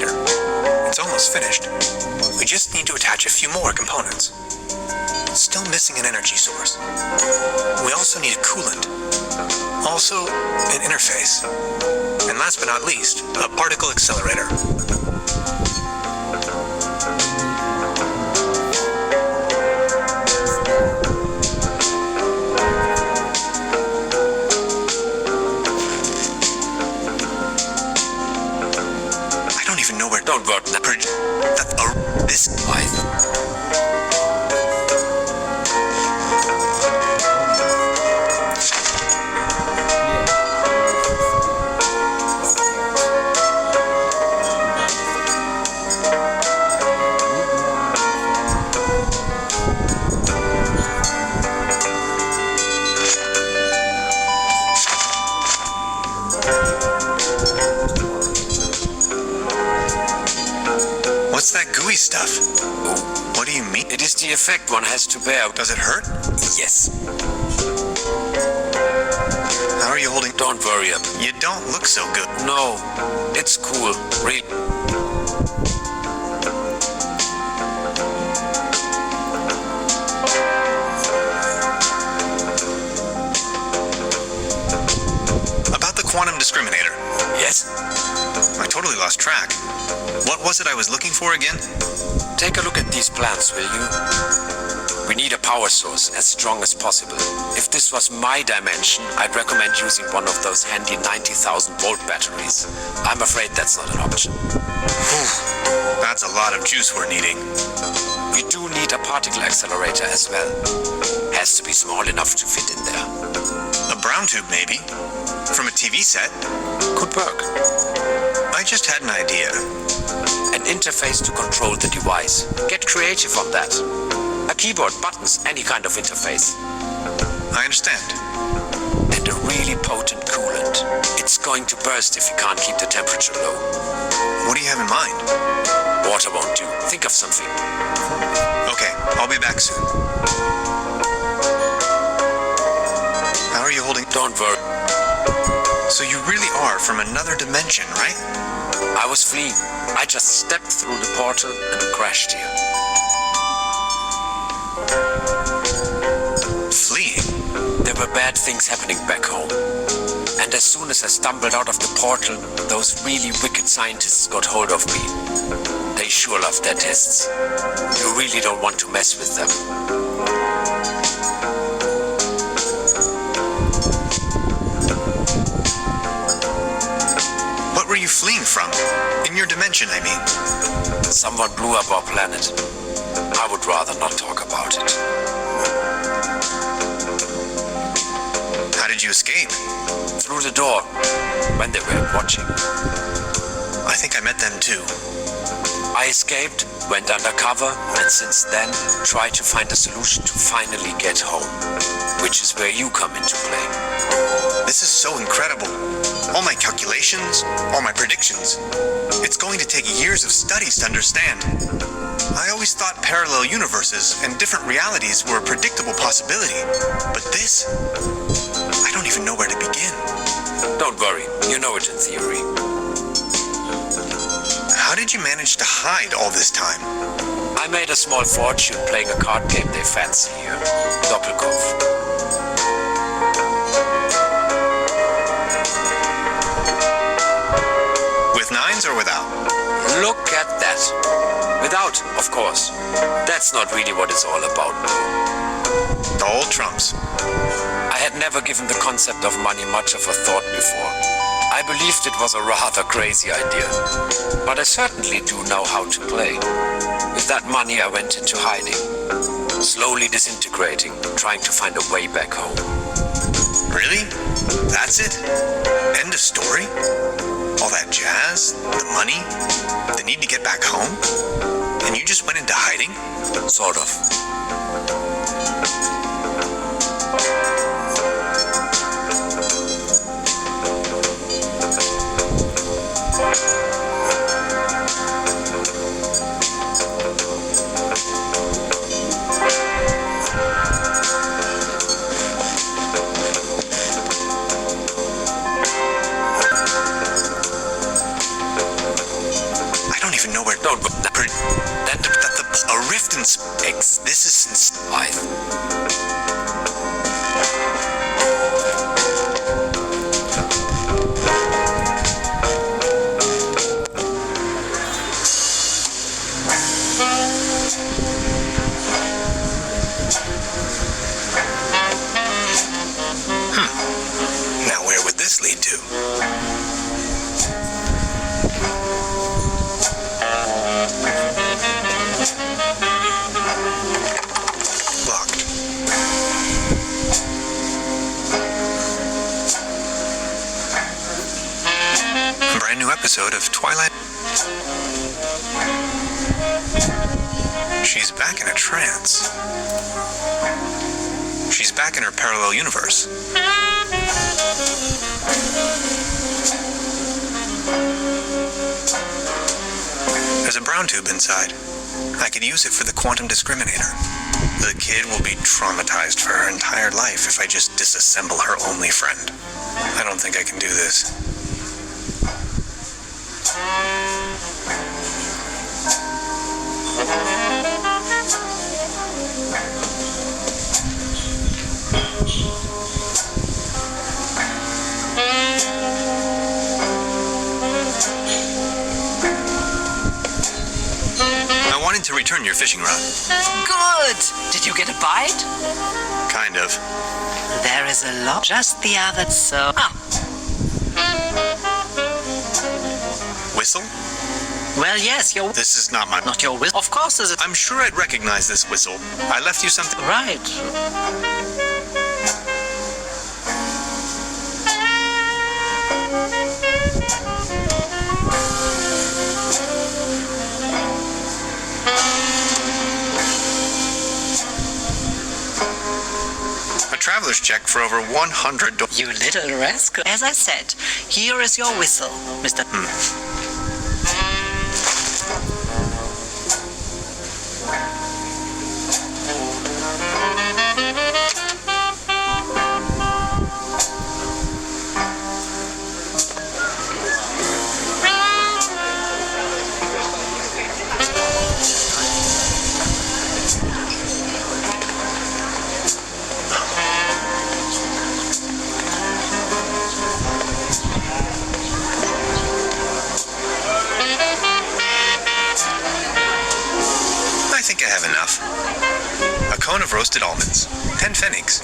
accelerator. It's almost finished. We just need to attach a few more components. Still missing an energy source. We also need a coolant. Also, an interface. And last but not least, a particle accelerator. I don't even know where. Don't work now. This. What's that gooey stuff? What do you mean? It is the effect one has to bear. Does it hurt? Yes. How are you holding? Don't worry. You don't look so good. No, it's cool. Really. About the quantum discriminator. Yes? I totally lost track. What was it I was looking for again? Take a look at these plans, will you? We need a power source as strong as possible. If this was my dimension, I'd recommend using one of those handy 90,000 volt batteries. I'm afraid that's not an option. Whew. That's a lot of juice we're needing. We do need a particle accelerator as well. Has to be small enough to fit in there. A brown tube, maybe? From a TV set? Could work. I just had an idea. An interface to control the device. Get creative on that. A keyboard, buttons, any kind of interface. I understand. And a really potent coolant. It's going to burst if you can't keep the temperature low. What do you have in mind? Water won't do. Think of something. Okay, I'll be back soon. How are you holding? Don't worry. So you really are from another dimension, right? I was fleeing. I just stepped through the portal and crashed here. Fleeing? There were bad things happening back home. And as soon as I stumbled out of the portal, those really wicked scientists got hold of me. They sure love their tests. You really don't want to mess with them. What were you fleeing from? In your dimension, I mean. Someone blew up our planet. I would rather not talk about it. How did you escape? Through the door, when they were watching. I think I met them too. I escaped, went undercover, and since then tried to find a solution to finally get home. Which is where you come into play. This is so incredible. All my calculations, all my predictions. It's going to take years of studies to understand. I always thought parallel universes and different realities were a predictable possibility. But this, I don't even know where to begin. Don't worry, you know it in theory. How did you manage to hide all this time? I made a small fortune playing a card game they fancy here. Doppelkopf. With nines or without? Look at that. Without, of course. That's not really what it's all about, though. The old trumps. I had never given the concept of money much of a thought before. I believed it was a rather crazy idea. But I certainly do know how to play. With that money I went into hiding. Slowly disintegrating, trying to find a way back home. Really? That's it? End of story? All that jazz, the money, the need to get back home? And you just went into hiding? Sort of. Don't go. Then A rift in space. This is... Now where would this lead to? Locked. A brand new episode of Twilight. She's back in a trance. She's back in her parallel universe. There's a brown tube inside. I could use it for the quantum discriminator. The kid will be traumatized for her entire life if I just disassemble her only friend. I don't think I can do this. I wanted to return your fishing rod. Good! Did you get a bite? Kind of. There is a lot. Just the other so. Whistle? Well, yes, your. This is not my... Not your whistle. Of course, there's a. I'm sure I'd recognize this whistle. I left you something... Right. A traveler's check for over $100. You little rascal. As I said, here is your whistle, Mr. I think I have enough. A cone of roasted almonds. 10 pfennigs.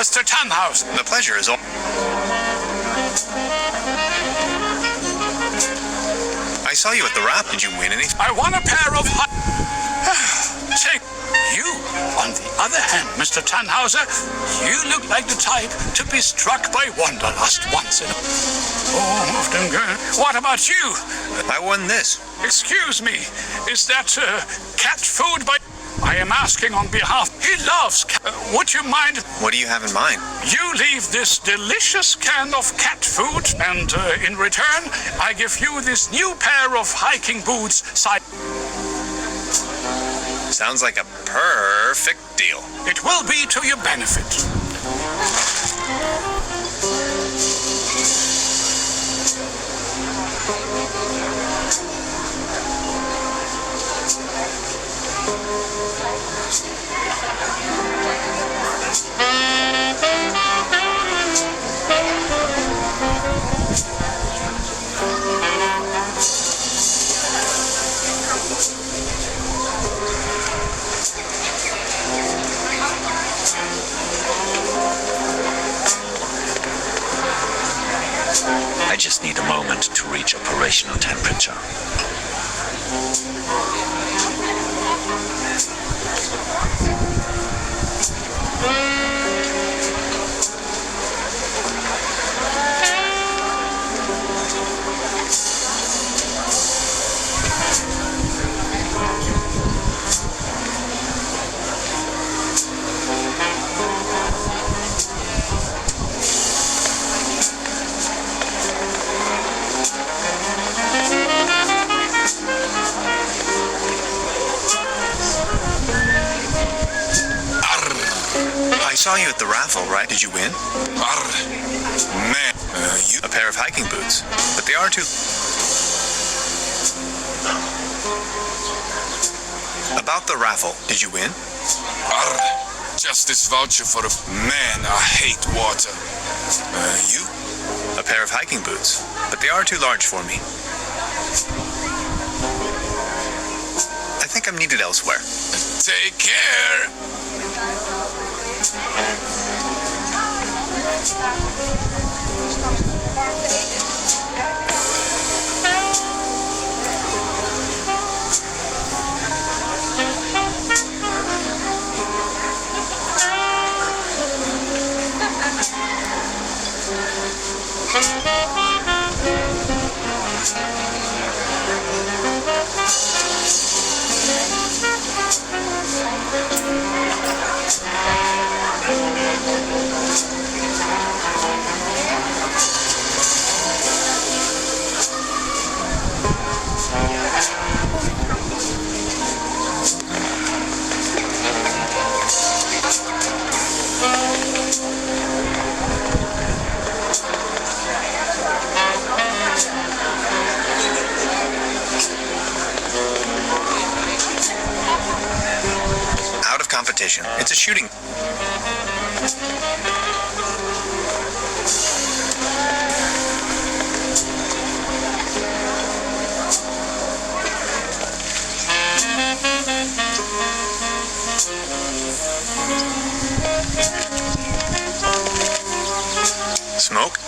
Mr. Tannhausen. The pleasure is all... I saw you at the rap. Did you win anything? I won a pair of Take you, on the other hand, Mr. Tannhauser, you look like the type to be struck by wanderlust once in a... Oh, often good. What about you? I won this. Excuse me, is that cat food by... I am asking on behalf. He loves cat. Would you mind? What do you have in mind? You leave this delicious can of cat food, and in return, I give you this new pair of hiking boots. Sounds like a perfect deal. It will be to your benefit. I just need a moment to reach operational temperature. I saw you at the raffle, right? Did you win? Man, you... A pair of hiking boots. But they are too... About the raffle, did you win? Just this voucher for the... Man, I hate water. You? A pair of hiking boots. But they are too large for me. I think I'm needed elsewhere. Take care! Competition. It's a shooting. Smoke?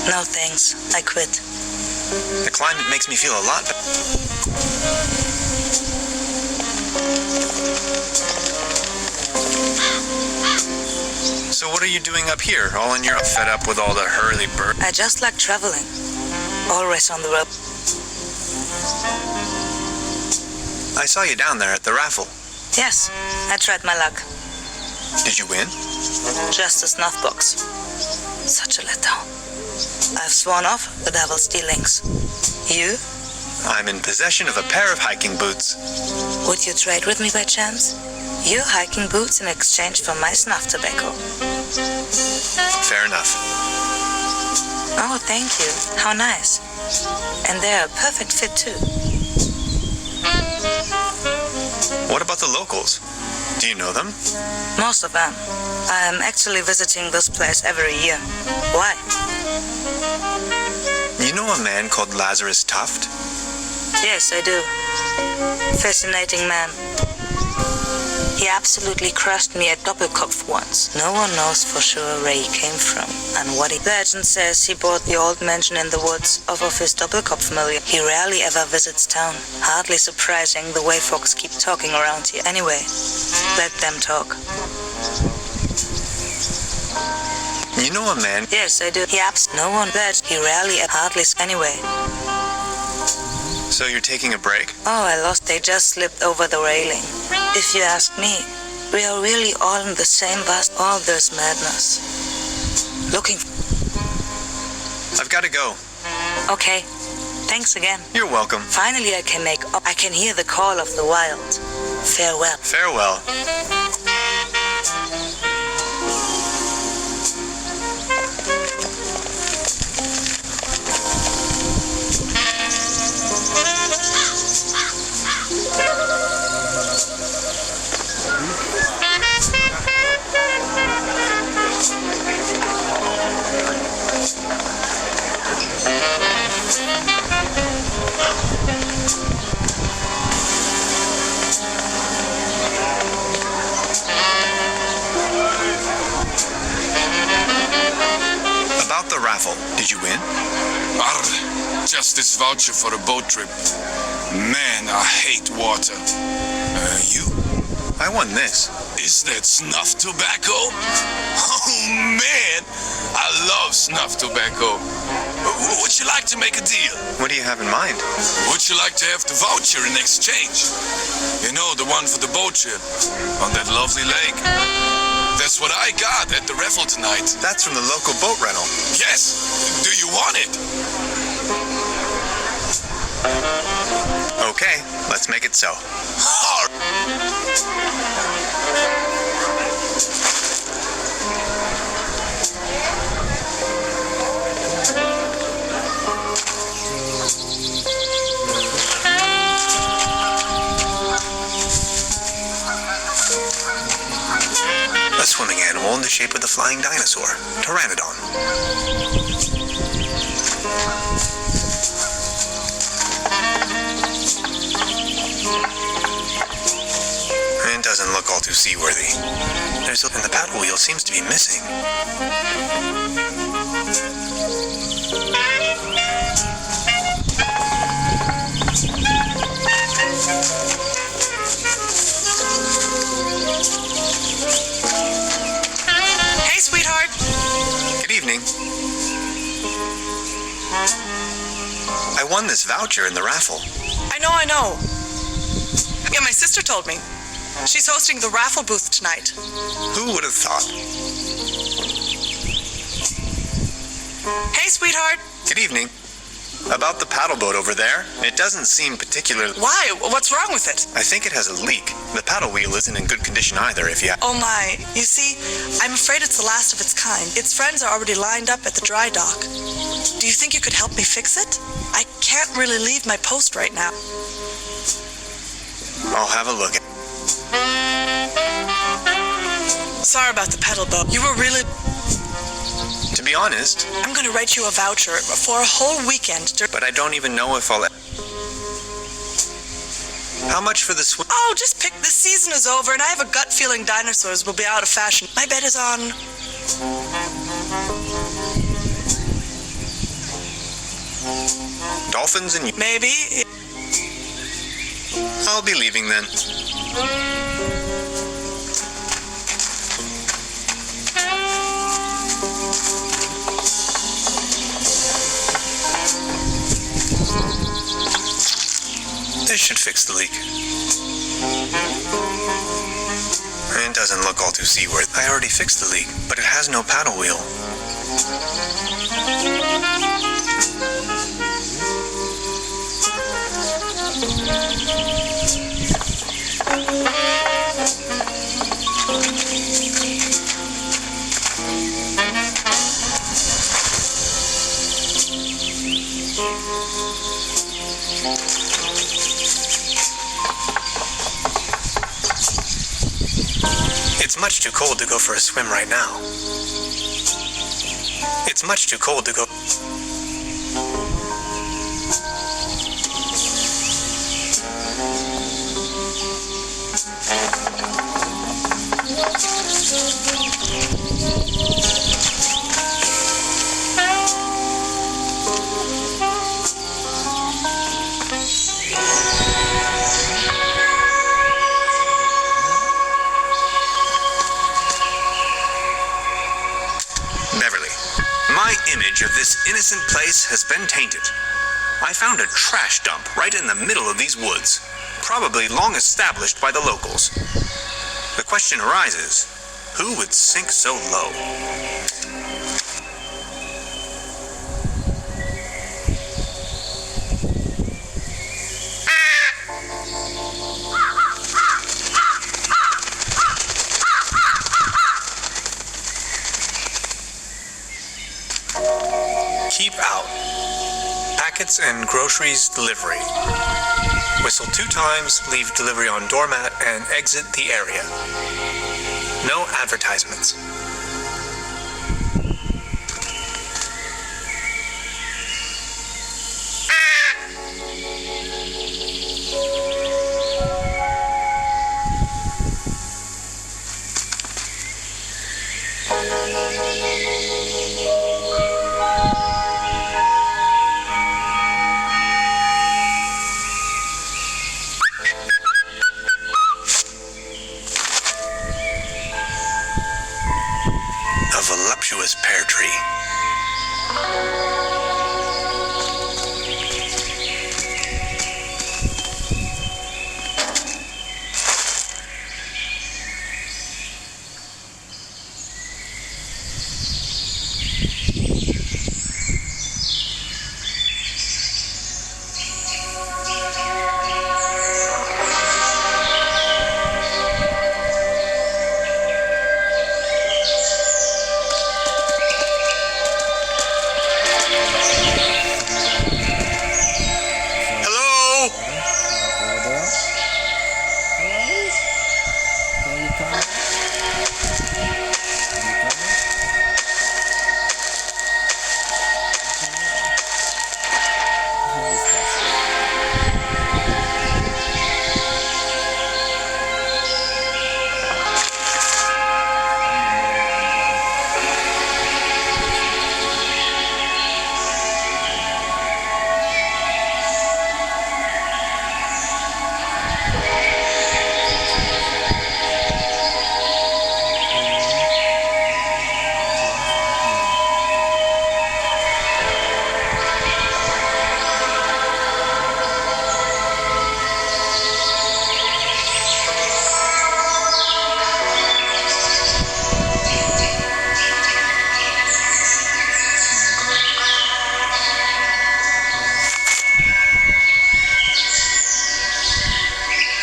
No thanks. I quit. The climate makes me feel a lot better. So what are you doing up here, all in your fed up with all the hurly-burly? I just like traveling. Always on the road. I saw you down there at the raffle. Yes, I tried my luck. Did you win? Just a snuff box. Such a letdown. I've sworn off the devil's dealings. You? I'm in possession of a pair of hiking boots. Would you trade with me by chance? Your hiking boots in exchange for my snuff tobacco. Fair enough. Oh, thank you. How nice. And they're a perfect fit too. What about the locals? Do you know them? Most of them. I am actually visiting this place every year. Why? You know a man called Lazarus Tuft? Yes, I do. Fascinating man. He absolutely crushed me at Doppelkopf once. No one knows for sure where he came from and what he... Legend says he bought the old mansion in the woods off of his Doppelkopf million. He rarely ever visits town. Hardly surprising the way folks keep talking around here. Anyway, let them talk. You know a man... Yes, I do. No one bet. He rarely... Hardly... Anyway. So you're taking a break? Oh, I lost. They just slipped over the railing. If you ask me, we are really all in the same bus. All this madness. Looking. I've got to go. Okay. Thanks again. You're welcome. Finally, I can make up. I can hear the call of the wild. Farewell. Farewell. About the raffle, did you win? Arr, just this voucher for a boat trip. Man, I hate water. You? I won this. Is that snuff tobacco? Oh man, I love snuff tobacco. Would you like to make a deal? What do you have in mind? Would you like to have the voucher in exchange? You know, the one for the boat trip on that lovely lake. That's what I got at the raffle tonight. That's from the local boat rental. Yes. Do you want it? Okay, let's make it so. A swimming animal in the shape of the flying dinosaur, Pteranodon. It doesn't look all too seaworthy. And the paddle wheel seems to be missing. Hey, sweetheart. Good evening. I won this voucher in the raffle. I know. Yeah, my sister told me. She's hosting the raffle booth tonight. Who would have thought? Hey, sweetheart. Good evening. About the paddle boat over there, it doesn't seem particularly... Why? What's wrong with it? I think it has a leak. The paddle wheel isn't in good condition either, if you... Oh my. You see, I'm afraid it's the last of its kind. Its friends are already lined up at the dry dock. Do you think you could help me fix it? I can't really leave my post right now. I'll have a look. Sorry about the pedal boat. You were really... To be honest... I'm gonna write you a voucher for a whole weekend. But I don't even know if I'll... How much for the swim? Oh, just pick. The season is over, and I have a gut feeling dinosaurs will be out of fashion. My bet is on... Dolphins and... Maybe. I'll be leaving then. This should fix the leak. It doesn't look all too seaworthy. I already fixed the leak, but it has no paddle wheel. It's much too cold to go for a swim right now. It's much too cold to go... Beverly, my image of this innocent place has been tainted. I found a trash dump right in the middle of these woods, probably long established by the locals. The question arises, who would sink so low? Keep out. Packets and groceries delivery. Whistle 2 times, leave delivery on doormat, and exit the area. No advertisements. A voluptuous pear tree.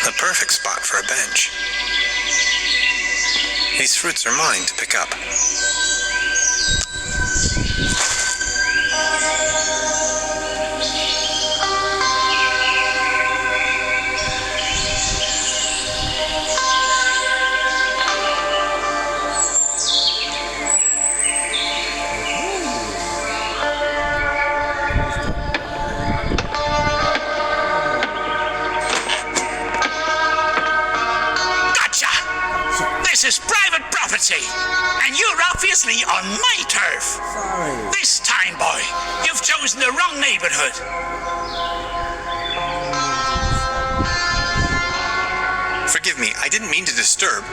The perfect spot for a bench. These fruits are mine to pick up. This is private property, and you're obviously on my turf. Sorry. This time, boy, you've chosen the wrong neighborhood. Forgive me, I didn't mean to disturb.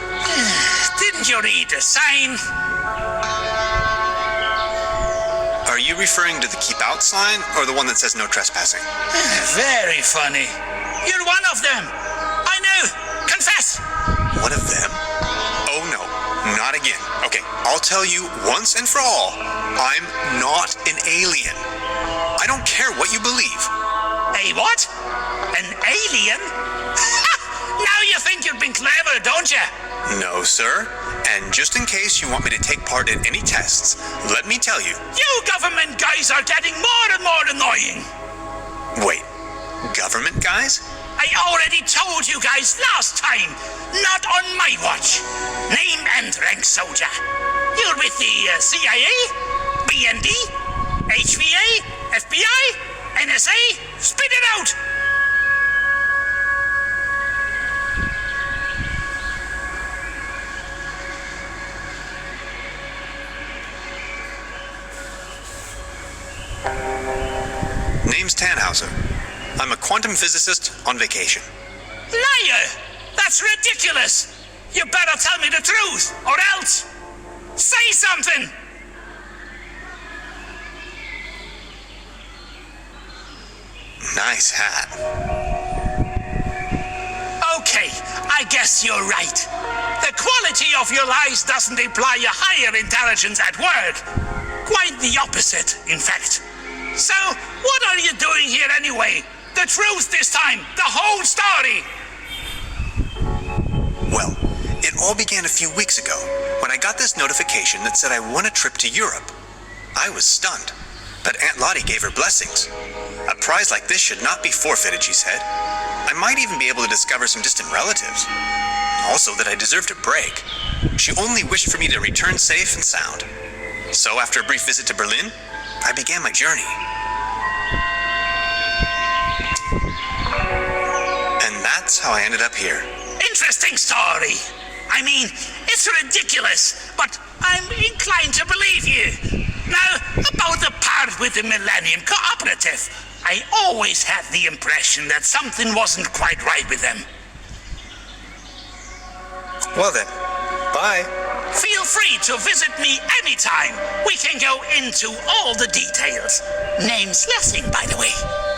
Didn't you read the sign? Are you referring to the keep out sign or the one that says no trespassing? Very funny. You're one of them. I know. Confess. One of them? Oh no, not again. Okay, I'll tell you once and for all, I'm not an alien. I don't care what you believe. A what? An alien? Now you think you've been clever, don't you? No, sir. And just in case you want me to take part in any tests, let me tell you. You government guys are getting more and more annoying. Wait, government guys? I already told you guys last time. Not on my watch. Name and rank soldier. You're with the CIA, BND, HVA, FBI, NSA. Spit it out. Name's Tannhauser. I'm a quantum physicist on vacation. Liar! That's ridiculous! You better tell me the truth, or else! Say something! Nice hat. Okay, I guess you're right. The quality of your lies doesn't imply a higher intelligence at work. Quite the opposite, in fact. So, what are you doing here anyway? The truth this time, the whole story. Well, it all began a few weeks ago when I got this notification that said I won a trip to Europe. I was stunned, but Aunt Lottie gave her blessings. A prize like this should not be forfeited, she said. I might even be able to discover some distant relatives. Also that I deserved a break. She only wished for me to return safe and sound. So after a brief visit to Berlin, I began my journey. And that's how I ended up here. Interesting story. I mean, it's ridiculous, but I'm inclined to believe you. Now, about the part with the Millennium Cooperative, I always had the impression that something wasn't quite right with them. Well then, bye. Feel free to visit me anytime. We can go into all the details. Name's Lessing, by the way.